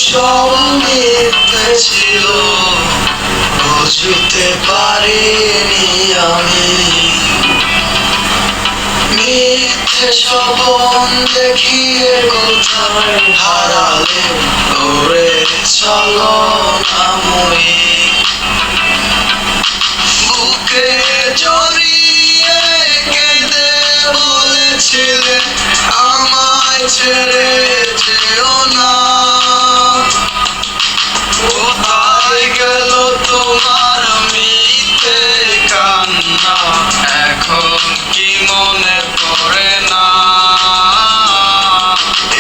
সব মিথ্যে ছিল, বুঝতে পারিনি আমি। মিথ্যে স্বপন দেখিয়ে কোথায় হারালে ওরে চলো নামই। বুকে জড়িয়ে কেঁদে বলেছিলে আমায় ছেড়ে যেও না। কোথায় গেল তোমার মিথ্যে কান্না, এখন কি মনে পড়ে না?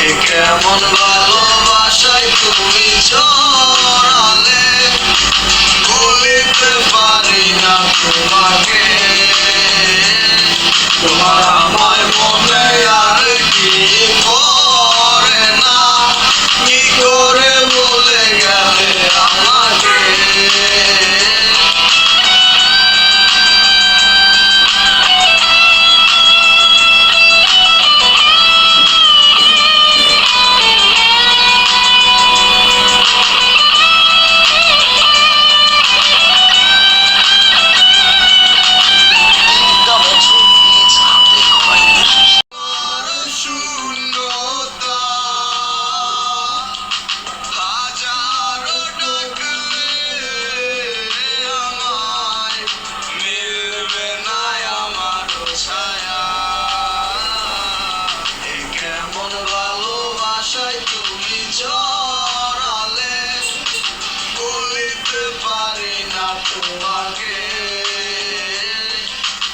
এ কেমন ভালোবাসায় তুমি জড়ালে, ভুলিতে পারি না তোমাকে। তোমার আমার মনে আর কি পড়ে না, কি করে ভুলে গেলে আমাকে। তুমি জড়ালে, বলিতে পারি না তোমাকে।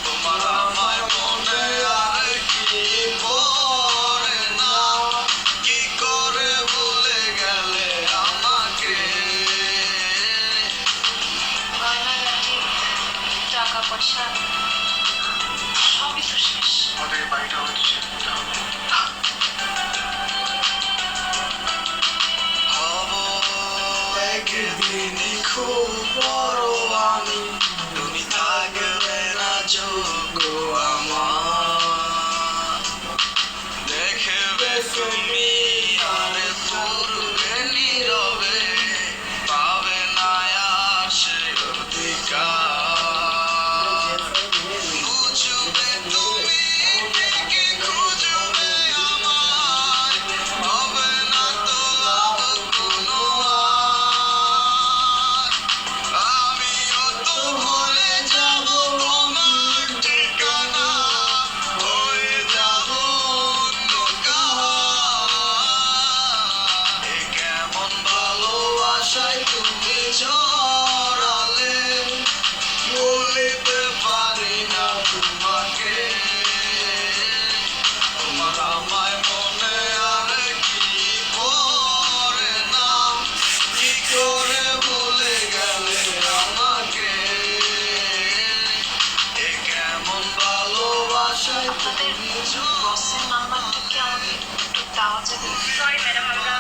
তোমার আমার মনে আর কি পড়ে না, কি করে ভুলে গেলে আমাকে। টাকা পয়সা সবই তো শেষ। আমাদের বাড়িটা হয়তো শেষ করতে হবে। একদিনই খুব বড় আমি, তুমি থাকবে না যোগ্য আমার। দেখবে তুমি আর পড়বে নীরবে, পাবে না আর সে অধিকার। বুঝবে তুমি ঠিকই খুঁজবে আমায়, হবে না তো লাভ কোনো আর। আমিও তো ভুলে যাব তোমার ঠিকানা, হয়ে যাব অন্য কাহার। এ কেমন ভালোবাসায় তুমি জড়ালে, বলিতে পারি না তোমাকে। তোমার আমায় মনে আর কি পড়ে না, কি করে ভুলে গেলে আমাকে। এ কেমন ভালোবাসায় আপনাদের তুমি বসের নাম্বারটা কি আমাকে একটু দেওয়া যাবে? সরি ম্যাডাম, আমরা